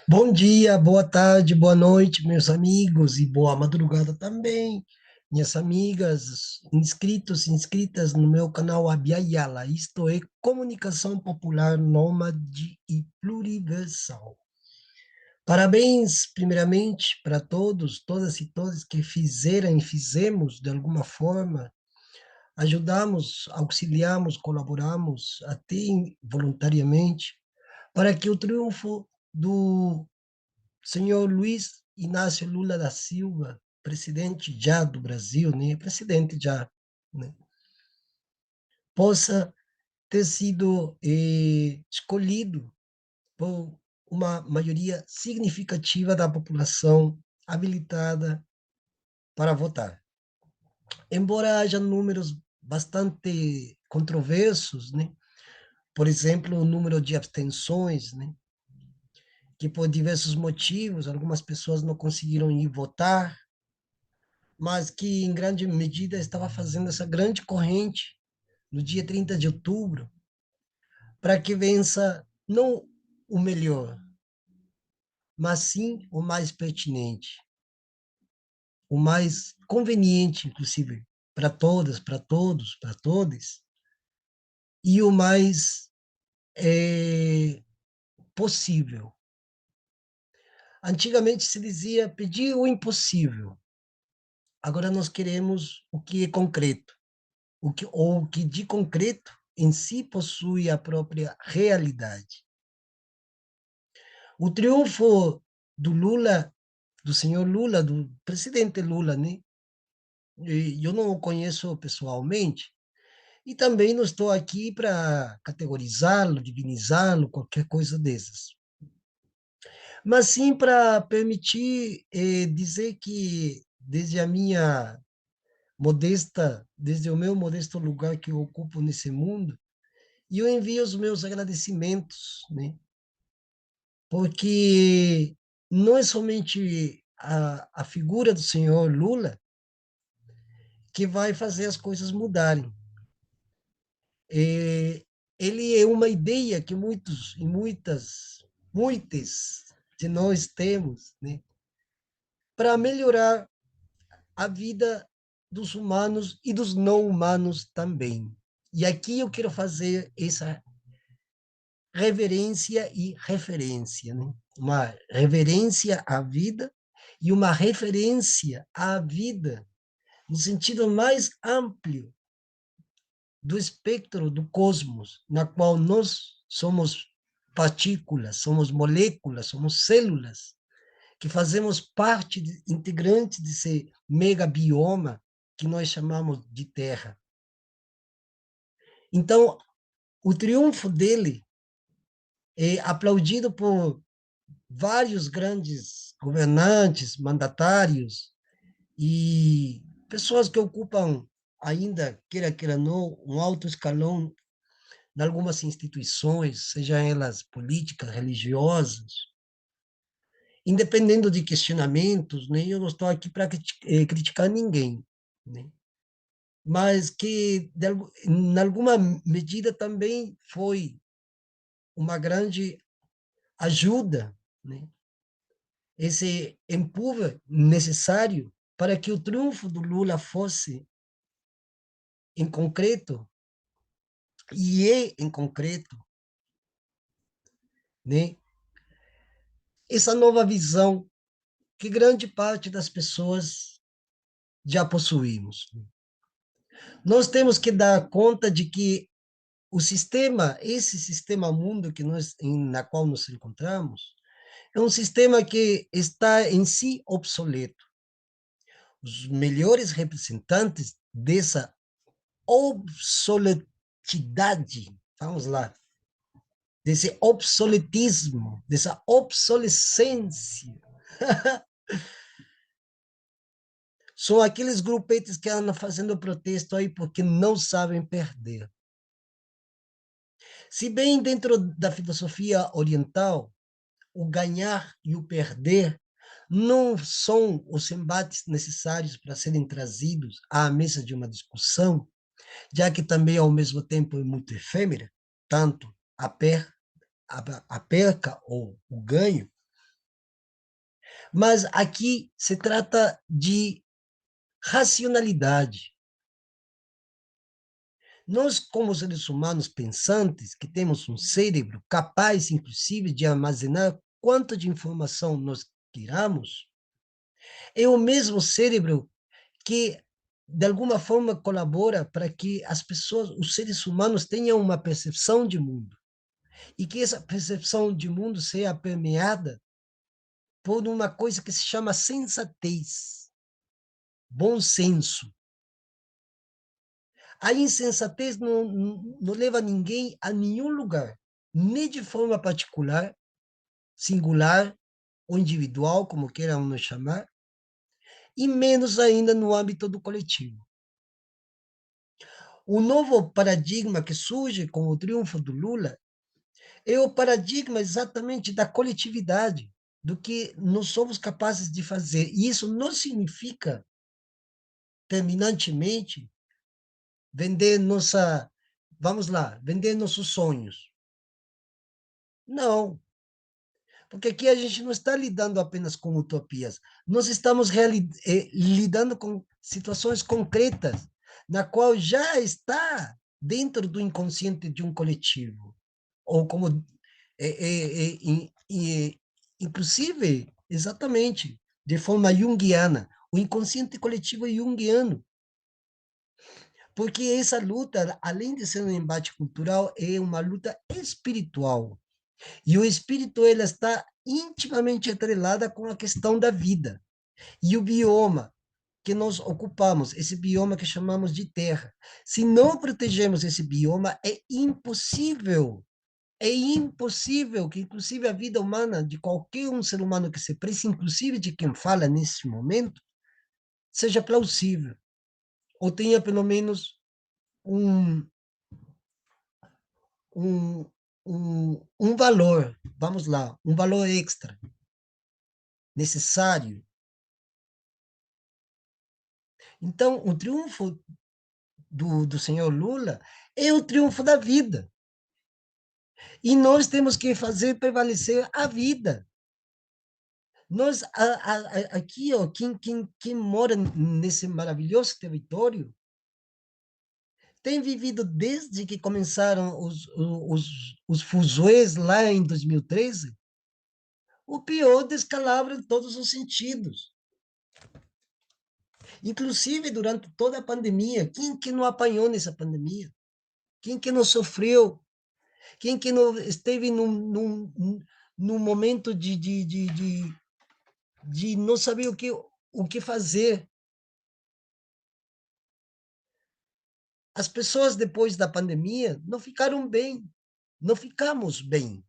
Bom dia, boa tarde, boa noite, meus amigos, e boa madrugada também, minhas amigas, inscritos e inscritas no meu canal Abiayala. Isto é Comunicação Popular Nômade e Pluriversal. Parabéns, primeiramente, para todos, todas e todos que fizeram e fizemos, de alguma forma, ajudamos, auxiliamos, colaboramos, até voluntariamente, para que o triunfo do senhor Luiz Inácio Lula da Silva, presidente já do Brasil, né? Presidente já, né? Possa ter sido escolhido por uma maioria significativa da população habilitada para votar. Embora haja números bastante controversos, né? Por exemplo, o número de abstenções, né? Que por diversos motivos, algumas pessoas não conseguiram ir votar, mas que em grande medida estava fazendo essa grande corrente no dia 30 de outubro, para que vença não o melhor, mas sim o mais pertinente, o mais conveniente, inclusive, para todas, para todos, para todos, e o mais possível. Antigamente se dizia pedir o impossível, agora nós queremos o que é concreto, ou o que de concreto em si possui a própria realidade. O triunfo do Lula, do senhor Lula, do presidente Lula, né? Eu não o conheço pessoalmente e também não estou aqui para categorizá-lo, divinizá-lo, qualquer coisa dessas. Mas sim para permitir dizer que desde o meu modesto lugar que eu ocupo nesse mundo, e eu envio os meus agradecimentos, né? Porque não é somente a figura do senhor Lula que vai fazer as coisas mudarem. Ele é uma ideia que muitas de nós temos, né, para melhorar a vida dos humanos e dos não humanos também. E aqui eu quero fazer essa reverência e referência, né? Uma reverência à vida e uma referência à vida no sentido mais amplo do espectro do cosmos, na qual nós somos partículas, somos moléculas, somos células, que fazemos parte integrante desse megabioma que nós chamamos de Terra. Então, o triunfo dele é aplaudido por vários grandes governantes, mandatários e pessoas que ocupam ainda, queira não, um alto escalão em algumas instituições, sejam elas políticas, religiosas, independendo de questionamentos, né? Eu não estou aqui para criticar ninguém, né? Mas que, em alguma medida, também foi uma grande ajuda, né? Esse empurra necessário para que o triunfo do Lula fosse em concreto, e é em concreto, né? Essa nova visão que grande parte das pessoas já possuímos. Nós temos que dar conta de que esse sistema mundo na qual nos encontramos, é um sistema que está em si obsoleto. Os melhores representantes dessa obsoletidade, vamos lá, desse obsoletismo, dessa obsolescência, são aqueles grupetes que andam fazendo protesto aí porque não sabem perder. Se bem dentro da filosofia oriental, o ganhar e o perder não são os embates necessários para serem trazidos à mesa de uma discussão, já que também, ao mesmo tempo, é muito efêmera, tanto a perda a perca ou o ganho, mas aqui se trata de racionalidade. Nós, como seres humanos pensantes, que temos um cérebro capaz, inclusive, de armazenar quanto de informação nós queiramos, é o mesmo cérebro que, de alguma forma, colabora para que as pessoas, os seres humanos, tenham uma percepção de mundo. E que essa percepção de mundo seja permeada por uma coisa que se chama sensatez, bom senso. A insensatez não leva ninguém a nenhum lugar, nem de forma particular, singular ou individual, como queiram nos chamar, e menos ainda no âmbito do coletivo. O novo paradigma que surge com o triunfo do Lula é o paradigma exatamente da coletividade, do que nós somos capazes de fazer. E isso não significa, terminantemente, vender nossa, vamos lá, vender nossos sonhos. Não, porque aqui a gente não está lidando apenas com utopias, nós estamos lidando com situações concretas, na qual já está dentro do inconsciente de um coletivo, ou como, inclusive, exatamente, de forma junguiana, o inconsciente coletivo é junguiano, porque essa luta, além de ser um embate cultural, é uma luta espiritual. E o espírito ele está intimamente atrelada com a questão da vida. E o bioma que nós ocupamos, esse bioma que chamamos de terra. Se não protegermos esse bioma, é impossível que, inclusive, a vida humana de qualquer um ser humano que se precie, inclusive de quem fala nesse momento, seja plausível, ou tenha pelo menos um, um, um valor, vamos lá, um valor extra, necessário. Então, o triunfo do senhor Lula é o triunfo da vida. E nós temos que fazer prevalecer a vida. Nós, aqui, ó, quem mora nesse maravilhoso território, tem vivido desde que começaram os fuzuês lá em 2013, o pior descalabro em todos os sentidos. Inclusive, durante toda a pandemia, quem que não apanhou nessa pandemia? Quem que não sofreu? Quem que não esteve num momento de não saber o que fazer? As pessoas, depois da pandemia, não ficaram bem. Não ficamos bem.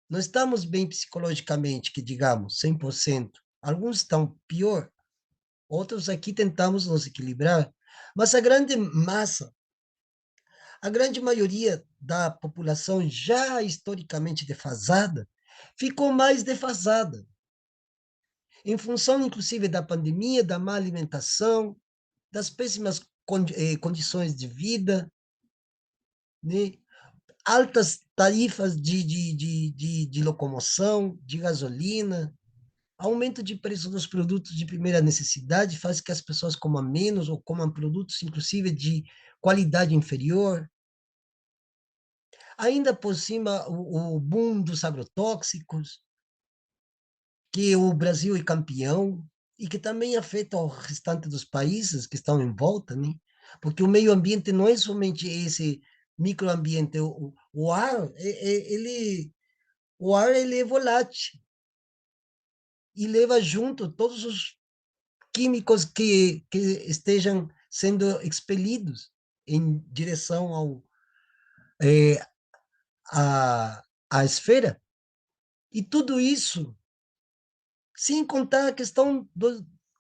Não estamos bem psicologicamente, que digamos, 100%. Alguns estão pior, outros aqui tentamos nos equilibrar. Mas a grande maioria da população já historicamente defasada, ficou mais defasada, em função, inclusive, da pandemia, da má alimentação, das péssimas condições de vida, né? Altas tarifas de locomoção, de gasolina, aumento de preço dos produtos de primeira necessidade faz que as pessoas comam menos ou comam produtos, inclusive, de qualidade inferior. Ainda por cima, o boom dos agrotóxicos, que o Brasil é campeão e que também afeta o restante dos países que estão em volta, né? Porque o meio ambiente não é somente esse microambiente, o ar, o ar ele é volátil e leva junto todos os químicos que estejam sendo expelidos em direção é, à esfera. E tudo isso sem contar a questão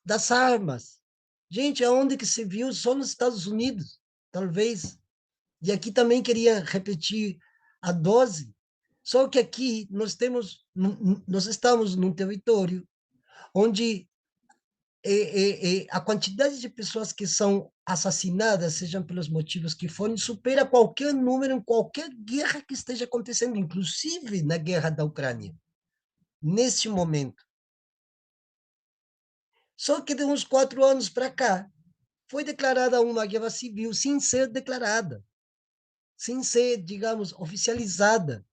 das armas. Gente, aonde que se viu? Só nos Estados Unidos, talvez. E aqui também queria repetir a dose. Só que aqui nós estamos num território onde a quantidade de pessoas que são assassinadas, sejam pelos motivos que forem, supera qualquer número em qualquer guerra que esteja acontecendo, inclusive na guerra da Ucrânia, neste momento. Só que de uns 4 anos para cá, foi declarada uma guerra civil sem ser declarada, sem ser, digamos, oficializada.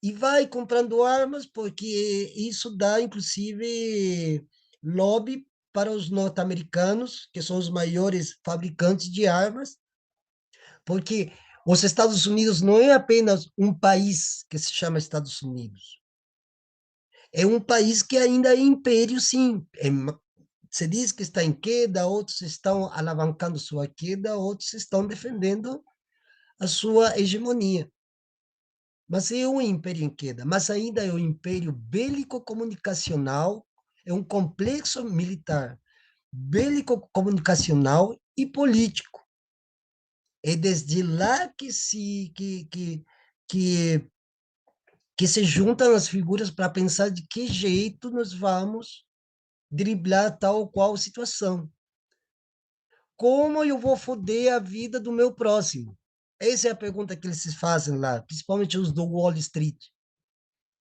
E vai comprando armas, porque isso dá, inclusive, lobby para os norte-americanos, que são os maiores fabricantes de armas, porque os Estados Unidos não é apenas um país que se chama Estados Unidos, é um país que ainda é império, sim. Se diz que está em queda, outros estão alavancando sua queda, outros estão defendendo a sua hegemonia. Mas é um império em queda, mas ainda é um império bélico-comunicacional, é um complexo militar bélico-comunicacional e político. É desde lá que, que se juntam as figuras para pensar de que jeito nós vamos driblar tal ou qual situação. Como eu vou foder a vida do meu próximo? Essa é a pergunta que eles se fazem lá, principalmente os do Wall Street.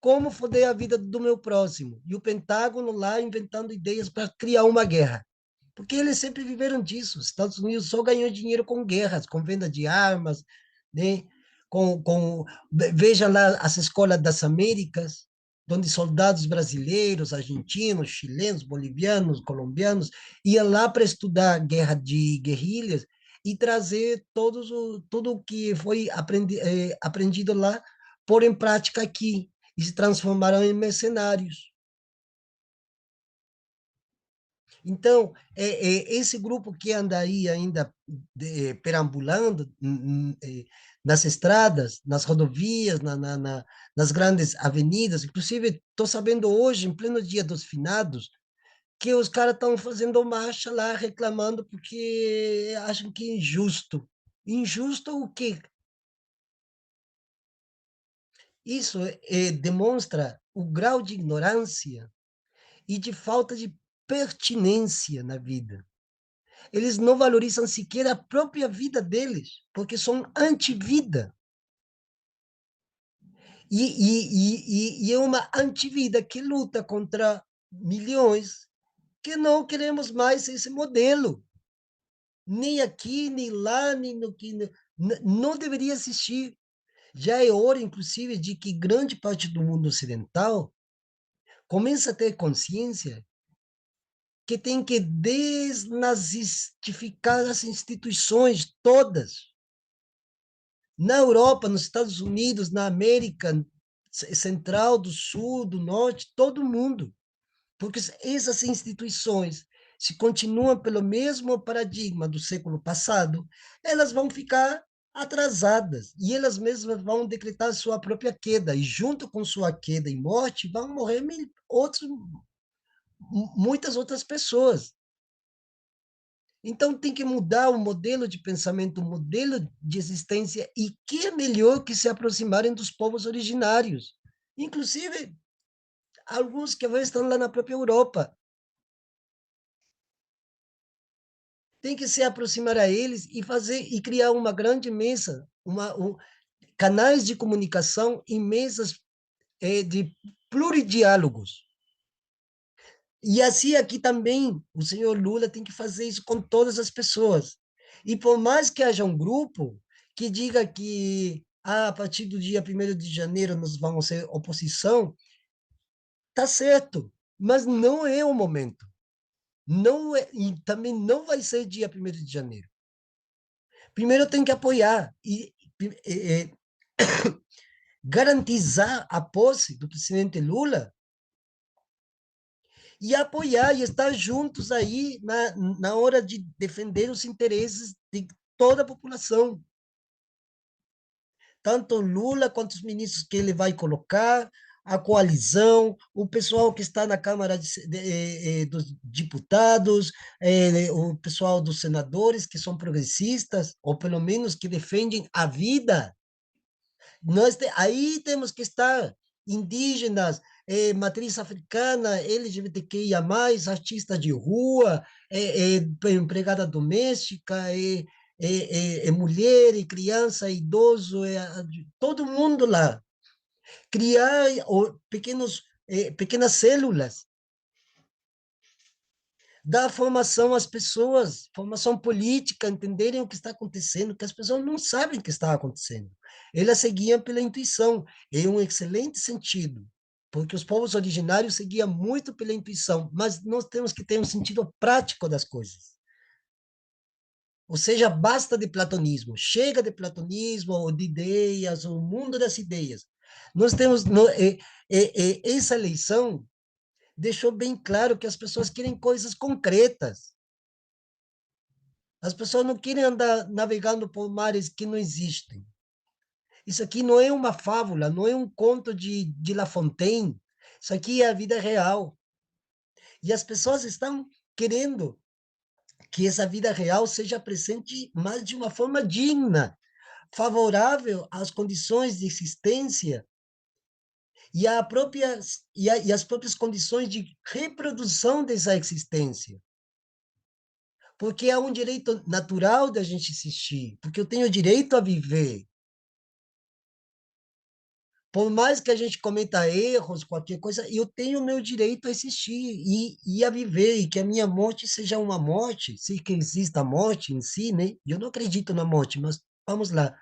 Como foder a vida do meu próximo? E o Pentágono lá inventando ideias para criar uma guerra. Porque eles sempre viveram disso. Os Estados Unidos só ganhou dinheiro com guerras, com venda de armas, né? Veja lá as escolas das Américas, onde soldados brasileiros, argentinos, chilenos, bolivianos, colombianos iam lá para estudar guerra de guerrilhas e trazer tudo o que foi aprendido lá, pôr em prática aqui, e se transformaram em mercenários. Então, esse grupo que anda aí ainda perambulando nas estradas, nas rodovias, nas grandes avenidas, inclusive estou sabendo hoje, em pleno Dia dos Finados, que os caras estão fazendo marcha lá reclamando porque acham que é injusto. Injusto o quê? Isso demonstra o grau de ignorância e de falta de pertinência na vida. Eles não valorizam sequer a própria vida deles, porque são anti-vida. E é uma antivida que luta contra milhões que não queremos mais esse modelo. Nem aqui, nem lá, nem no que. Não deveria existir. Já é hora, inclusive, de que grande parte do mundo ocidental comece a ter consciência que tem que desnazistificar as instituições todas. Na Europa, nos Estados Unidos, na América Central, do Sul, do Norte, todo mundo. Porque essas instituições, se continuam pelo mesmo paradigma do século passado, elas vão ficar atrasadas e elas mesmas vão decretar sua própria queda. E junto com sua queda e morte, vão morrer muitas outras pessoas. Então, tem que mudar o modelo de pensamento, o modelo de existência, e que é melhor que se aproximarem dos povos originários, inclusive alguns que agora estão lá na própria Europa. Tem que se aproximar a eles e fazer e criar uma grande mesa, canais de comunicação e mesas de pluridiálogos. E assim aqui também o senhor Lula tem que fazer isso com todas as pessoas. E por mais que haja um grupo que diga que a partir do dia 1º de janeiro nós vamos ser oposição, tá certo, mas não é o momento. Não é, e também não vai ser dia 1º de janeiro. Primeiro tem que apoiar e garantizar a posse do presidente Lula e apoiar e estar juntos aí na hora de defender os interesses de toda a população. Tanto Lula quanto os ministros que ele vai colocar, a coalizão, o pessoal que está na Câmara dos Deputados, o pessoal dos senadores que são progressistas, ou pelo menos que defendem a vida. Aí temos que estar indígenas, matriz africana, LGBTQIA+, artista de rua, empregada doméstica, mulher, criança, idoso, todo mundo lá. Criar pequenas células, dar formação às pessoas, formação política, entenderem o que está acontecendo, que as pessoas não sabem o que está acontecendo. Elas seguiam pela intuição, em um excelente sentido, porque os povos originários seguiam muito pela intuição, mas nós temos que ter um sentido prático das coisas. Ou seja, basta de platonismo, chega de platonismo, ou de ideias, o mundo das ideias. Nós temos, essa eleição deixou bem claro que as pessoas querem coisas concretas. As pessoas não querem andar navegando por mares que não existem. Isso aqui não é uma fábula, não é um conto de La Fontaine. Isso aqui é a vida real. E as pessoas estão querendo que essa vida real seja presente, mas de uma forma digna, favorável às condições de existência e as próprias condições de reprodução dessa existência. Porque é um direito natural da gente existir, porque eu tenho direito a viver. Por mais que a gente cometa erros, qualquer coisa, eu tenho o meu direito a existir e a viver, e que a minha morte seja uma morte, se que exista a morte em si, né? Eu não acredito na morte, mas vamos lá.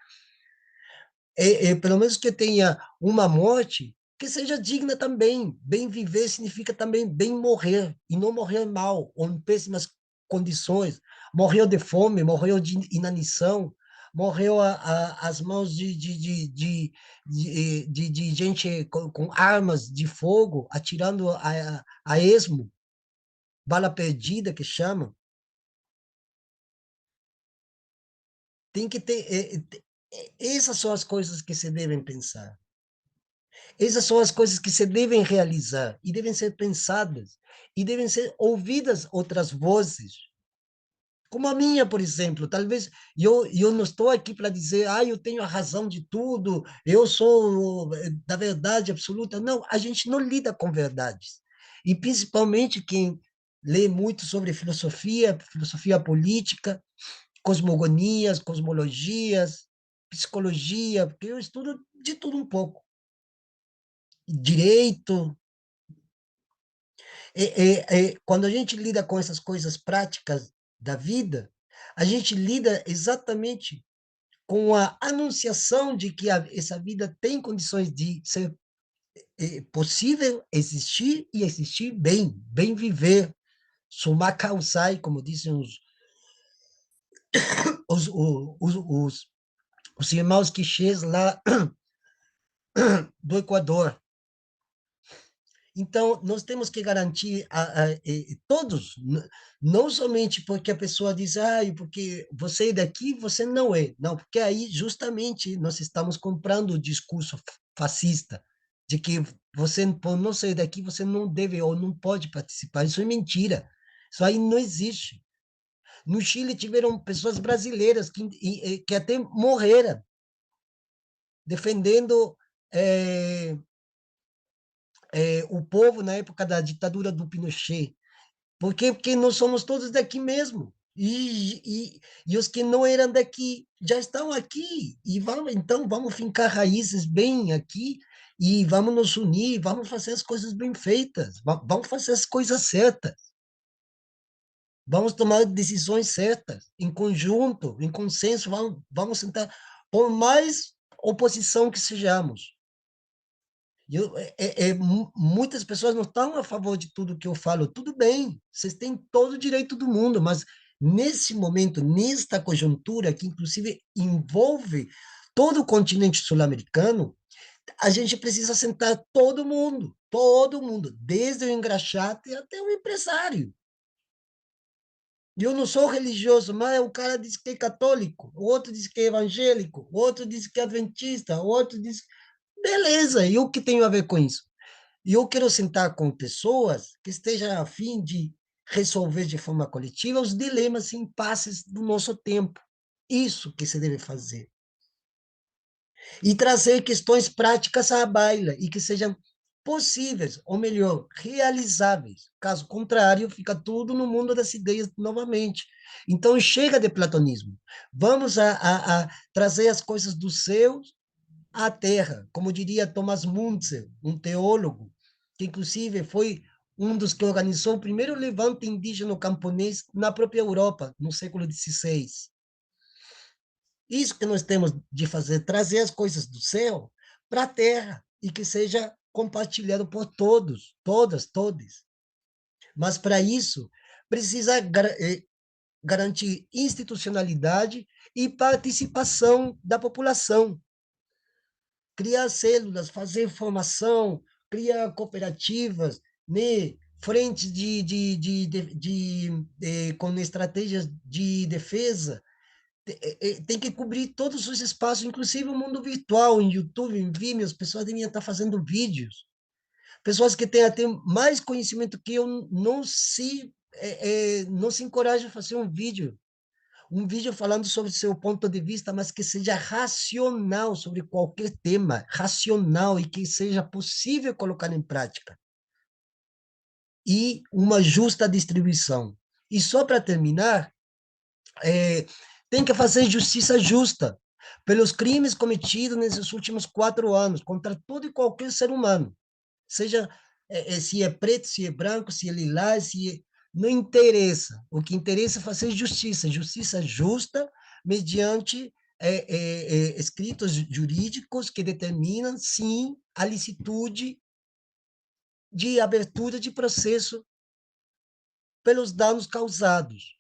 Pelo menos que eu tenha uma morte que seja digna também. Bem viver significa também bem morrer, e não morrer mal, ou em péssimas condições. Morreu de fome, morreu de inanição, morreu às mãos de gente com armas de fogo, atirando a esmo, bala perdida, que chama. Tem que ter. Essas são as coisas que se devem pensar. Essas são as coisas que se devem realizar e devem ser pensadas e devem ser ouvidas outras vozes, como a minha, por exemplo. Talvez eu não estou aqui para dizer, eu tenho a razão de tudo, eu sou da verdade absoluta. Não, a gente não lida com verdades. E principalmente quem lê muito sobre filosofia, filosofia política, cosmogonias, cosmologias, psicologia, porque eu estudo de tudo um pouco. Direito. Quando a gente lida com essas coisas práticas da vida, a gente lida exatamente com a anunciação de que essa vida tem condições de ser possível existir e existir bem, bem viver. Summa causai, como dizem os, os, os, os irmãos quichês lá do Equador. Então, nós temos que garantir todos, não somente porque a pessoa diz, porque você é daqui, você não é. Não, porque aí, justamente, nós estamos comprando o discurso fascista, de que você, por não ser daqui, você não deve ou não pode participar. Isso é mentira. Isso aí não existe. No Chile, tiveram pessoas brasileiras que até morreram defendendo. O povo na época da ditadura do Pinochet. Por quê? Porque nós somos todos daqui mesmo. E os que não eram daqui já estão aqui. Então, vamos fincar raízes bem aqui e vamos nos unir, vamos fazer as coisas bem feitas, vamos fazer as coisas certas, vamos tomar decisões certas, em conjunto, em consenso, vamos sentar, por mais oposição que sejamos. Muitas pessoas não estão a favor de tudo que eu falo. Tudo bem, vocês têm todo o direito do mundo, mas nesse momento, nesta conjuntura, que inclusive envolve todo o continente sul-americano, a gente precisa sentar todo mundo, desde o engraxate até o empresário. Eu não sou religioso, mas o cara diz que é católico, o outro diz que é evangélico, o outro diz que é adventista, o outro diz. Beleza, e o que tem a ver com isso? E eu quero sentar com pessoas que estejam a fim de resolver de forma coletiva os dilemas e impasses do nosso tempo. Isso que se deve fazer. E trazer questões práticas à baila e que sejam possíveis, ou melhor, realizáveis. Caso contrário, fica tudo no mundo das ideias novamente. Então, chega de platonismo. Vamos a trazer as coisas do céu à terra, como diria Thomas Muntzer, um teólogo, que inclusive foi um dos que organizou o primeiro levante indígena camponês na própria Europa, no século XVI. Isso que nós temos de fazer, trazer as coisas do céu para a terra e que seja compartilhado por todos, todas, todos. Mas para isso, precisa garantir institucionalidade e participação da população. Criar células, fazer formação, criar cooperativas, né? Frentes com estratégias de defesa, tem que cobrir todos os espaços, inclusive o mundo virtual, em YouTube, em Vimeo, as pessoas deviam estar fazendo vídeos. Pessoas que têm até mais conhecimento que eu não se encorajam a fazer um vídeo falando sobre seu ponto de vista, mas que seja racional sobre qualquer tema, racional e que seja possível colocar em prática. E uma justa distribuição. E só para terminar, tem que fazer justiça justa pelos crimes cometidos nesses últimos 4 anos contra todo e qualquer ser humano, seja se é preto, se é branco, se é lilás, não interessa. O que interessa é fazer justiça, justiça justa mediante escritos jurídicos que determinam, sim, a licitude de abertura de processo pelos danos causados,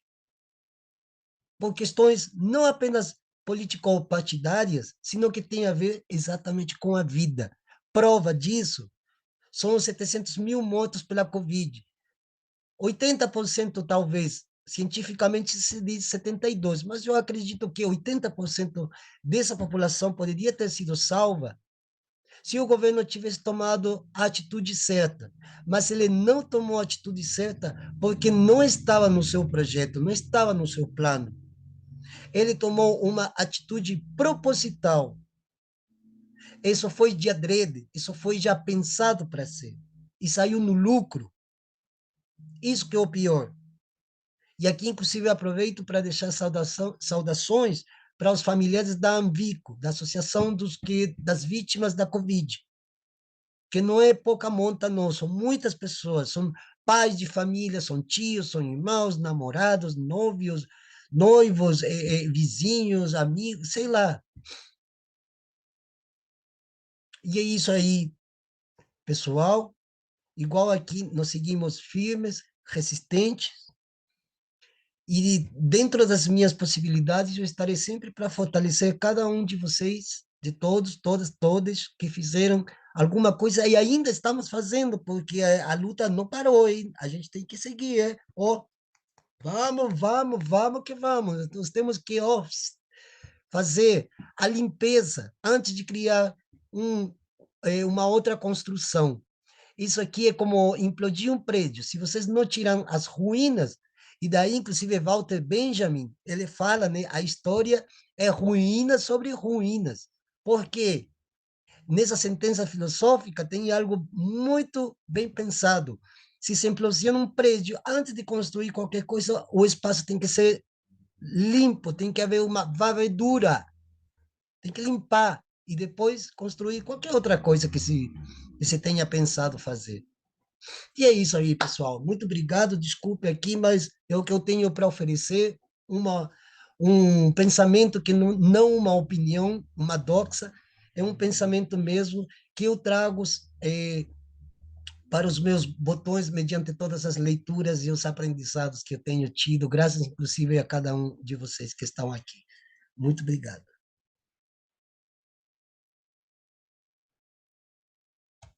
por questões não apenas político-partidárias, sino que tem a ver exatamente com a vida. Prova disso são os 700 mil mortos pela Covid. 80% talvez, cientificamente se diz 72%, mas eu acredito que 80% dessa população poderia ter sido salva se o governo tivesse tomado a atitude certa. Mas ele não tomou a atitude certa porque não estava no seu projeto, não estava no seu plano. Ele tomou uma atitude proposital. Isso foi de adrede, isso foi já pensado para ser. E saiu no lucro. Isso que é o pior. E aqui, inclusive, aproveito para deixar saudações para os familiares da Anvico, da Associação das Vítimas da Covid, que não é pouca monta, não, são muitas pessoas, são pais de família, são tios, são irmãos, namorados, noivos, vizinhos, amigos, sei lá. E é isso aí, pessoal. Igual aqui, nós seguimos firmes, resistentes, e dentro das minhas possibilidades, eu estarei sempre para fortalecer cada um de vocês, de todos, todas, todas que fizeram alguma coisa e ainda estamos fazendo, porque a luta não parou, hein? A gente tem que seguir, é? Ó, vamos, vamos, vamos que vamos. Nós temos que, ó, fazer a limpeza antes de criar uma outra construção. Isso aqui é como implodir um prédio. Se vocês não tiram as ruínas, e daí, inclusive, Walter Benjamin, ele fala, né, a história é ruína sobre ruínas. Por quê? Nessa sentença filosófica tem algo muito bem pensado. Se se implosiona um prédio, antes de construir qualquer coisa, o espaço tem que ser limpo, tem que haver uma varredura, tem que limpar e depois construir qualquer outra coisa que se tenha pensado fazer. E é isso aí, pessoal. Muito obrigado. Desculpe aqui, mas é o que eu tenho para oferecer. Uma, um pensamento que não uma opinião, uma doxa, é um pensamento mesmo que eu trago para os meus botões mediante todas as leituras e os aprendizados que eu tenho tido, graças inclusive a cada um de vocês que estão aqui. Muito obrigado.